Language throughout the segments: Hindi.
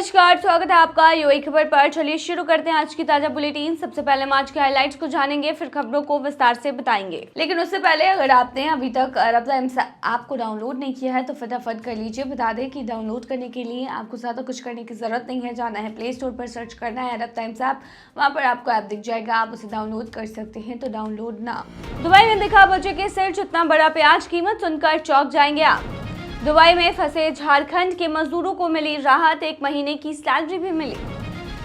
नमस्कार, स्वागत है आपका यूएई खबर पर। चलिए शुरू करते हैं आज की ताजा बुलेटिन। सबसे पहले हम आज के हाइलाइट्स को जानेंगे, फिर खबरों को विस्तार से बताएंगे। लेकिन उससे पहले अगर आपने अभी तक अरब टाइम्स ऐप को डाउनलोड नहीं किया है तो फटाफट कर लीजिए। बता दें कि डाउनलोड करने के लिए आपको ज़्यादा कुछ करने की जरूरत नहीं है। जाना है प्ले स्टोर पर, सर्च करना है अरब टाइम्स ऐप, वहाँ पर आपको ऐप दिख जाएगा, आप उसे डाउनलोड कर सकते हैं। तो डाउनलोड ना। दुबई में दिखा बच्चे के सिर जितना बड़ा प्याज, कीमत सुनकर चौंक जाएंगे आप। दुबई में फंसे झारखंड के मजदूरों को मिली राहत, 1 महीने की सैलरी भी मिली।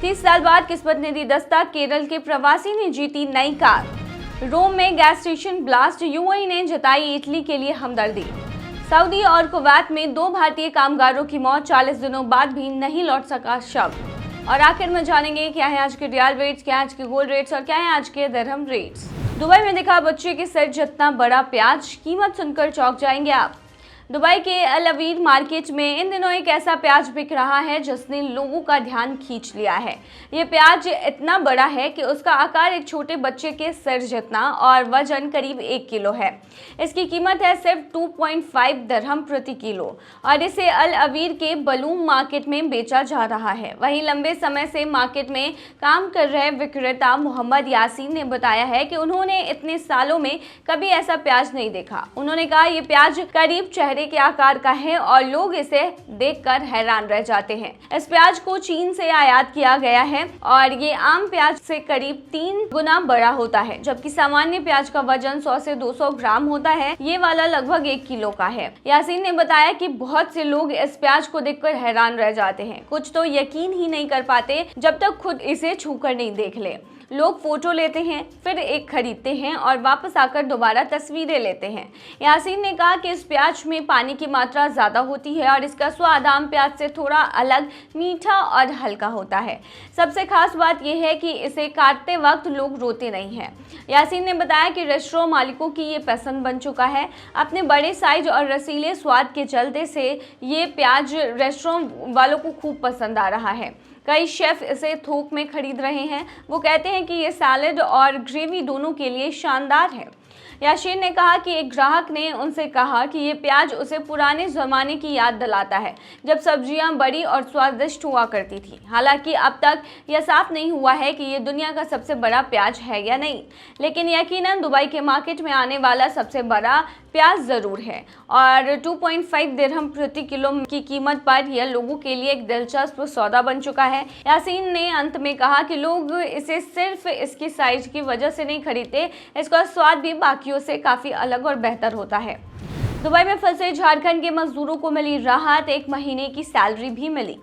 30 साल बाद किस्मत ने दी दस्तक, केरल के प्रवासी ने जीती नई कार। रोम में गैस स्टेशन ब्लास्ट, यूएई ने जताई इटली के लिए हमदर्दी। सऊदी और कुवैत में 2 भारतीय कामगारों की मौत, 40 दिनों बाद भी नहीं लौट सका शव। और आखिर में जानेंगे क्या है आज के रियाल रेट्स, क्या है आज के गोल्ड रेट्स और क्या है आज के दिरहम रेट्स। दुबई में दिखा बच्चे के सिर जितना बड़ा प्याज, कीमत सुनकर चौंक जाएंगे आप। दुबई के अल अवीर मार्केट में इन दिनों एक ऐसा प्याज बिक रहा है जिसने लोगों का ध्यान खींच लिया है। ये प्याज इतना बड़ा है कि उसका आकार एक छोटे बच्चे के सिर जितना और वजन करीब 1 किलो है। इसकी कीमत है सिर्फ 2.5 दिरहम प्रति किलो और इसे अल अवीर के बलूम मार्केट में बेचा जा रहा है। वहीं लंबे समय से मार्केट में काम कर रहे विक्रेता मोहम्मद यासीन ने बताया है कि उन्होंने इतने सालों में कभी ऐसा प्याज नहीं देखा। उन्होंने कहा, ये प्याज करीब चेहरे के आकार का है और लोग इसे देखकर हैरान रह जाते हैं। इस प्याज को चीन से आयात किया गया है और ये आम प्याज से करीब 3 गुना बड़ा होता है, जबकि सामान्य प्याज का वजन 100 से 200 ग्राम होता है। ये वाला लगभग 1 किलो का है। यासीन ने बताया कि बहुत से लोग इस प्याज को देखकर हैरान रह जाते हैं। कुछ तो यकीन ही नहीं कर पाते जब तक खुद इसे छूकर नहीं देख ले। लोग फोटो लेते हैं, फिर एक खरीदते हैं और वापस आकर दोबारा तस्वीरें लेते हैं। यासीन ने कहा कि इस प्याज में पानी की मात्रा ज़्यादा होती है और इसका स्वाद आम प्याज से थोड़ा अलग, मीठा और हल्का होता है। सबसे खास बात यह है कि इसे काटते वक्त लोग रोते नहीं हैं। यासीन ने बताया कि रेस्टोरेंट मालिकों की ये पसंद बन चुका है। अपने बड़े साइज और रसीले स्वाद के चलते से ये प्याज रेस्टोरेंट वालों को खूब पसंद आ रहा है। कई शेफ इसे थोक में खरीद रहे हैं। वो कहते हैं कि ये सैलेड और ग्रेवी दोनों के लिए शानदार है। यासीन ने कहा कि एक ग्राहक ने उनसे कहा कि ये प्याज उसे पुराने ज़माने की याद दिलाता है, जब सब्जियां बड़ी और स्वादिष्ट हुआ करती थी। हालांकि अब तक यह साफ नहीं हुआ है कि ये दुनिया का सबसे बड़ा प्याज है या नहीं, लेकिन यकीनन दुबई के मार्केट में आने वाला सबसे बड़ा प्याज ज़रूर है। और 2.5 दिरहम प्रति किलो की कीमत पर यह लोगों के लिए एक दिलचस्प सौदा बन चुका है। यासीन ने अंत में कहा कि लोग इसे सिर्फ इसकी साइज की वजह से नहीं खरीदते, इसका स्वाद भी बाकियों से काफ़ी अलग और बेहतर होता है। दुबई में फंसे झारखंड के मजदूरों को मिली राहत, 1 महीने की सैलरी भी मिली।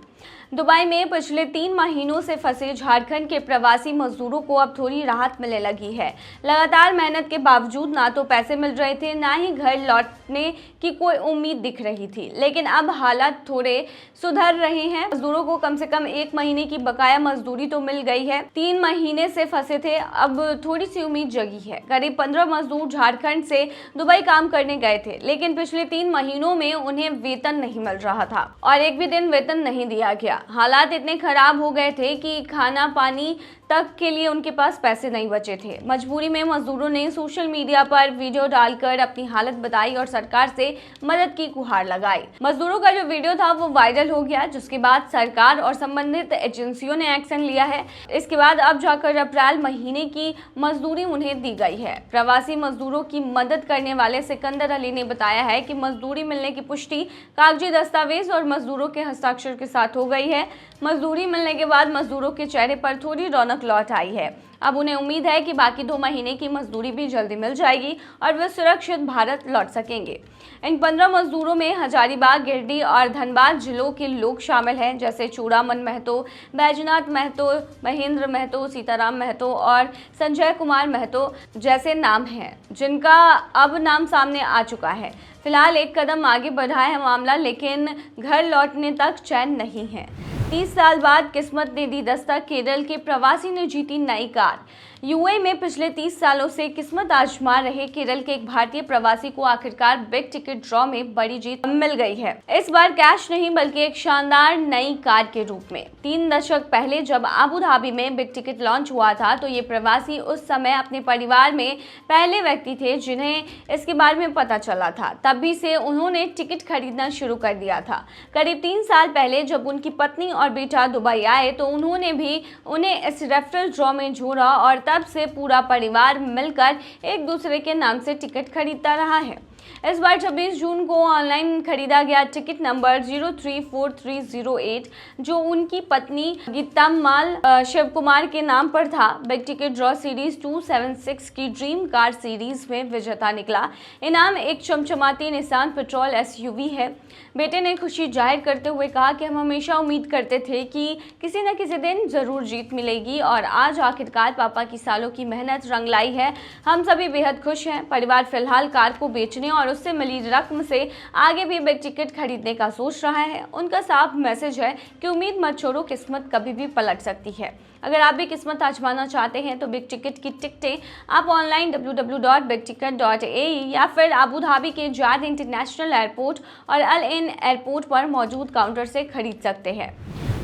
दुबई में पिछले 3 महीनों से फंसे झारखंड के प्रवासी मजदूरों को अब थोड़ी राहत मिलने लगी है। लगातार मेहनत के बावजूद ना तो पैसे मिल रहे थे, ना ही घर लौटने की कोई उम्मीद दिख रही थी, लेकिन अब हालात थोड़े सुधर रहे हैं। मजदूरों को कम से कम 1 महीने की बकाया मजदूरी तो मिल गई है। 3 महीने से फंसे थे, अब थोड़ी सी उम्मीद जगी है। करीब 15 मजदूर झारखंड से दुबई काम करने गए थे, लेकिन पिछले 3 महीनों में उन्हें वेतन नहीं मिल रहा था और एक भी दिन वेतन नहीं दिया गया। हालात इतने खराब हो गए थे कि खाना पानी तक के लिए उनके पास पैसे नहीं बचे थे। मजबूरी में मजदूरों ने सोशल मीडिया पर वीडियो डालकर अपनी हालत बताई और सरकार से मदद की गुहार लगाई। मजदूरों का जो वीडियो था वो वायरल हो गया, जिसके बाद सरकार और संबंधित एजेंसियों ने एक्शन लिया है। इसके बाद अब जाकर अप्रैल महीने की मजदूरी उन्हें दी गई है। प्रवासी मजदूरों की मदद करने वाले सिकंदर अली ने बताया है कि मजदूरी मिलने की पुष्टि कागजी दस्तावेज और मजदूरों के हस्ताक्षर के साथ हो गई है। मजदूरी मिलने के बाद मजदूरों के चेहरे पर थोड़ी रौनक लौट आई है। अब उन्हें उम्मीद है कि बाकी 2 महीने की मजदूरी भी जल्दी मिल जाएगी और वे सुरक्षित भारत लौट सकेंगे। इन 15 मजदूरों में हजारीबाग, गिरिडीह और धनबाद जिलों के लोग शामिल हैं, जैसे चूड़ामन महतो, बैजनाथ महतो, महेंद्र महतो, सीताराम महतो और संजय कुमार महतो जैसे नाम हैं, जिनका अब नाम सामने आ चुका है। फिलहाल एक कदम आगे बढ़ा है मामला, लेकिन घर लौटने तक चैन नहीं है। 30 साल बाद किस्मत ने दी दस्तक, केरल के प्रवासी ने जीती नई कार। यूएई में पिछले 30 सालों से किस्मत आजमा रहे केरल के एक भारतीय प्रवासी को आखिरकार बिग टिकट ड्रॉ में बड़ी जीत मिल गई है। इस बार कैश नहीं बल्कि एक शानदार नई कार के रूप में। 3 दशक पहले जब अबू धाबी में बिग टिकट लॉन्च हुआ था तो ये प्रवासी उस समय अपने परिवार में पहले व्यक्ति थे जिन्हें इसके बारे में पता चला था। तभी से उन्होंने टिकट खरीदना शुरू कर दिया था। करीब 3 साल पहले जब उनकी पत्नी और बेटा दुबई आए तो उन्होंने भी उन्हें इस रेफरल ड्रॉ में जोड़ा और तब से पूरा परिवार मिलकर एक दूसरे के नाम से टिकट खरीदता रहा है। इस बार 26 जून को ऑनलाइन खरीदा गया टिकट नंबर 034308 जो उनकी पत्नी गीताम्माल शिव कुमार के नाम पर था, बिग टिकट ड्रॉ सीरीज 276 की ड्रीम कार सीरीज में विजेता निकला। इनाम एक चमचमाती निसान पेट्रोल एसयूवी है। बेटे ने खुशी जाहिर करते हुए कहा कि हम हमेशा उम्मीद करते थे कि किसी न किसी दिन जरूर जीत मिलेगी और आज आखिरकार पापा की सालों की मेहनत रंग लाई है। हम सभी बेहद खुश हैं। परिवार फिलहाल कार को बेचने और उससे मिली रकम से आगे भी बिग टिकट खरीदने का सोच रहा है। उनका साफ मैसेज है कि उम्मीद मत छोड़ो, किस्मत कभी भी पलट सकती है। अगर आप भी किस्मत आजमाना चाहते हैं तो बिग टिकट की टिकटें आप ऑनलाइन www.bigticket.ae या फिर अबू धाबी के जायद इंटरनेशनल एयरपोर्ट और अल एन एयरपोर्ट पर मौजूद काउंटर से खरीद सकते हैं।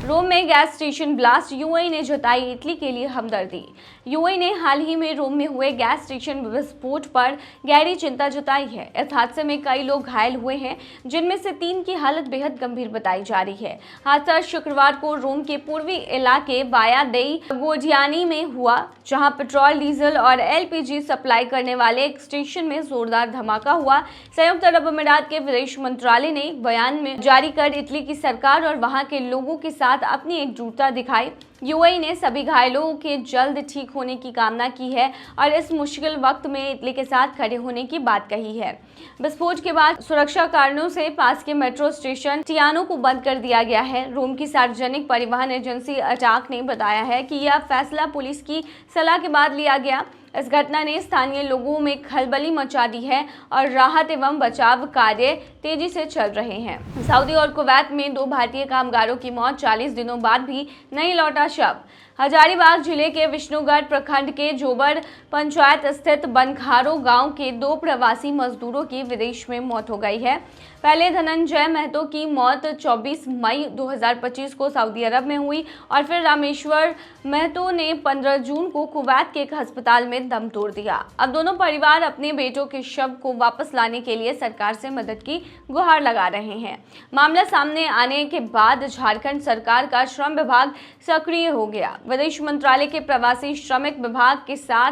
रोम में गैस स्टेशन ब्लास्ट, यूएई ने जताई इटली के लिए हमदर्दी। यूएई ने हाल ही में रोम में हुए गैस स्टेशन विस्फोट पर गहरी चिंता जताई है। इस हादसे में कई लोग घायल हुए हैं जिनमें से 3 की हालत बेहद गंभीर बताई जा रही है। हादसा शुक्रवार को रोम के पूर्वी इलाके बाया देई गोडियानी में हुआ जहां पेट्रोल, डीजल और एलपीजी सप्लाई करने वाले एक स्टेशन में जोरदार धमाका हुआ। संयुक्त अरब अमीरात के विदेश मंत्रालय ने एक बयान में जारी कर इटली की सरकार और वहां के लोगों के साथ अपनी एकजुटता दिखाई। यूएई ने सभी घायलों के जल्द ठीक होने की कामना की है और इस मुश्किल वक्त में इटली के साथ खड़े होने की बात कही है। विस्फोट के बाद सुरक्षा कारणों से पास के मेट्रो स्टेशन टियानो को बंद कर दिया गया है। रोम की सार्वजनिक परिवहन एजेंसी अटाक ने बताया है कि यह फैसला पुलिस की सलाह के बाद लिया गया। इस घटना ने स्थानीय लोगों में खलबली मचा दी है और राहत एवं बचाव कार्य तेजी से चल रहे हैं। सऊदी और कुवैत में 2 भारतीय कामगारों की मौत, 40 दिनों बाद भी नहीं लौटा शव। हजारीबाग जिले के विष्णुगढ़ प्रखंड के जोबर पंचायत स्थित बनखारो गांव के 2 प्रवासी मजदूरों की विदेश में मौत हो गई है। पहले धनंजय महतो की मौत 24 मई 2025 को सऊदी अरब में हुई और फिर रामेश्वर महतो ने 15 जून को कुवैत के एक अस्पताल में दम तोड़ दिया। अब दोनों परिवार अपने बेटों के शव को वापस लाने के लिए सरकार से मदद की गुहार लगा रहे हैं। मामला सामने आने के बाद झारखंड सरकार का श्रम विभाग सक्रिय हो गया। विदेश मंत्रालय के प्रवासी श्रमिक विभाग के साथ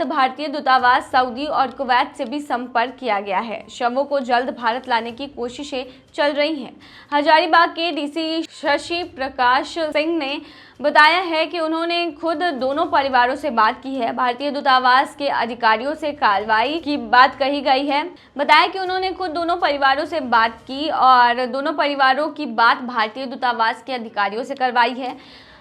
भारतीय दूतावास सऊदी और कुवैत से भी संपर्क किया गया है। शवों को जल्द भारत लाने की कोशिशें चल रही हैं। हजारीबाग के डीसी शशि प्रकाश सिंह ने बताया है कि उन्होंने खुद दोनों परिवारों से बात की है। भारतीय दूतावास के अधिकारियों से कार्रवाई की बात कही गई है। बताया कि उन्होंने खुद दोनों परिवारों से बात की और दोनों परिवारों की बात भारतीय दूतावास के अधिकारियों से करवाई है।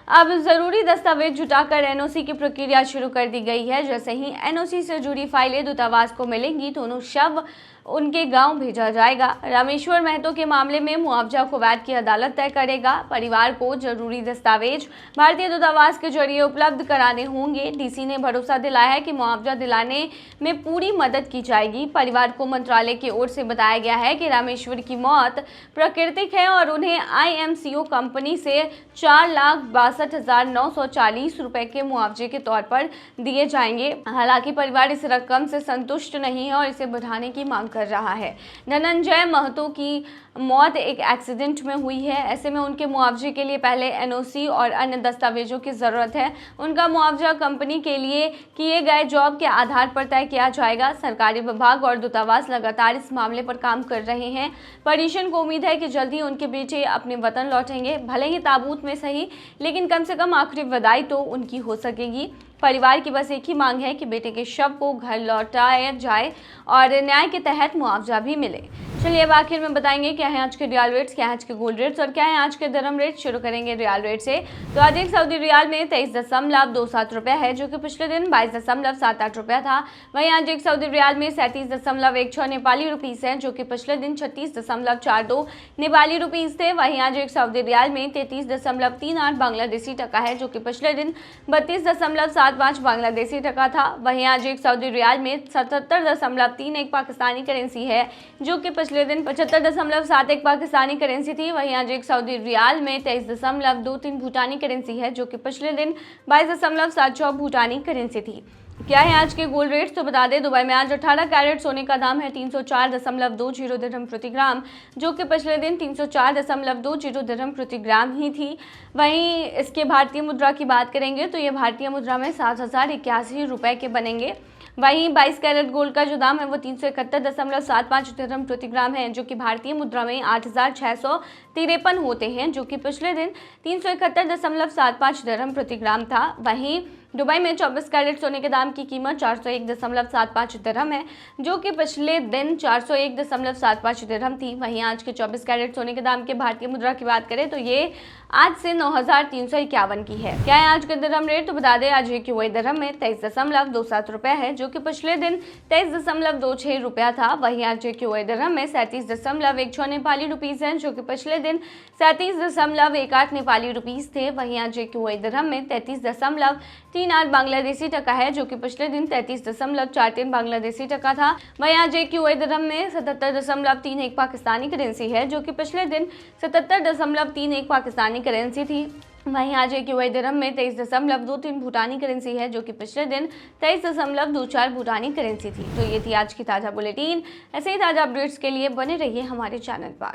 अब जरूरी दस्तावेज जुटाकर एनओसी की प्रक्रिया शुरू कर दी गई है। जैसे ही एनओसी से जुड़ी फाइलें दूतावास को मिलेंगी तो उन्हें शव उनके गांव भेजा जाएगा। रामेश्वर महतो के मामले में मुआवजा कुवैत की अदालत तय करेगा। परिवार को जरूरी दस्तावेज भारतीय दूतावास के जरिए उपलब्ध कराने होंगे। डीसी ने भरोसा दिलाया है कि मुआवजा दिलाने में पूरी मदद की जाएगी। परिवार को मंत्रालय की ओर से बताया गया है कि रामेश्वर की मौत प्राकृतिक है और उन्हें आईएमसीओ कंपनी से 4,62,940 रुपए के मुआवजे के तौर पर दिए जाएंगे। हालांकि परिवार इस रकम से संतुष्ट नहीं है और इसे बढ़ाने की मांग कर रहा है। धनंजय महतो की मौत एक एक्सीडेंट में हुई है। ऐसे में उनके मुआवजे के लिए पहले एनओसी और अन्य दस्तावेजों की जरूरत है। उनका मुआवजा कंपनी के लिए किए गए जॉब के आधार पर तय किया जाएगा। सरकारी विभाग और दूतावास लगातार इस मामले पर काम कर रहे हैं। परिजन को उम्मीद है कि जल्द ही उनके बेटे अपने वतन लौटेंगे, भले ही ताबूत में सही, लेकिन कम से कम आखिरी विदाई तो उनकी हो सकेगी। परिवार की बस एक ही मांग है कि बेटे के शव को घर लौटाया जाए और न्याय के तहत मुआवजा भी मिले। चलिए अब आखिर में बताएंगे क्या है आज के रियाल रेट्स, क्या है आज के गोल्ड रेट्स और क्या है आज के दिरहम रेट। शुरू करेंगे रियाल रेट से। तो आज एक सऊदी रियाल में 23.27 रुपया है जो कि पिछले दिन 22.78 रुपया था। वहीं आज एक सऊदी रियाल में 37.16 नेपाली रुपीस है जो कि पिछले दिन 36.42 नेपाली रुपीस थे। वहीं आज एक सऊदी रियाल में 33.38 बांग्लादेशी टका है जो कि पिछले दिन 32.7 77.75 बांग्लादेशी टका था। वहीं आज एक सऊदी रियाल में 77.31 पाकिस्तानी करेंसी है, जो कि पिछले दिन 75.71 पाकिस्तानी करेंसी थी। वहीं आज एक सऊदी रियाल में 23.23 भूटानी करेंसी है, जो कि पिछले दिन 22.76 भूटानी करेंसी थी। क्या है आज के गोल्ड रेट्स, तो बता दें दुबई में आज 18 कैरेट सोने का दाम है 304.20 दिरहम प्रति ग्राम, जो कि पिछले दिन 304.20 दिरहम प्रति ग्राम ही थी। वहीं इसके भारतीय मुद्रा की बात करेंगे तो ये भारतीय मुद्रा में 7,081 रुपये के बनेंगे। वहीं 22 कैरेट गोल्ड का जो दाम है वो 371.75 दिरहम प्रति ग्राम है, जो कि भारतीय मुद्रा में 8,653 होते हैं, जो कि पिछले दिन 371.75 दिरहम प्रति ग्राम था। वहीं दुबई में 24 कैरेट सोने के दाम की कीमत 401.75 दिरहम है, जो कि पिछले दिन 401.75 दिरहम थी। वहीं आज के 24 कैरेट सोने के दाम के भारतीय मुद्रा की बात करें तो ये आज से 9,351 की है। क्या है आज का दिरहम रेट, तो बता दें आज एक वही दिरहम में 23.27 रुपये है, जो कि पिछले दिन 23.26 रुपया था। वहीं आज एक वही दिरहम में 37.16 नेपाली रुपीज़ है, जो कि पिछले दिन 37.18 नेपाली रुपीज़ थे। वहीं आज एक वही दिरहम में 33.38 बांग्लादेशी टका है, जो कि पिछले दिन 33.43 बांग्लादेशी टका था। वहीं आज एक वही दिरहम में 77.31 पाकिस्तानी करेंसी है, जो कि पिछले दिन 77.31 पाकिस्तानी करेंसी थी। वहीं आज एक वही दिरहम में 23.23 भूटानी करेंसी है, जो कि पिछले दिन 23.24 भूटानी करेंसी थी। तो ये थी आज की ताज़ा बुलेटिन। ऐसे ही ताज़ा अपडेट्स के लिए बने रहिए हमारे चैनल पर।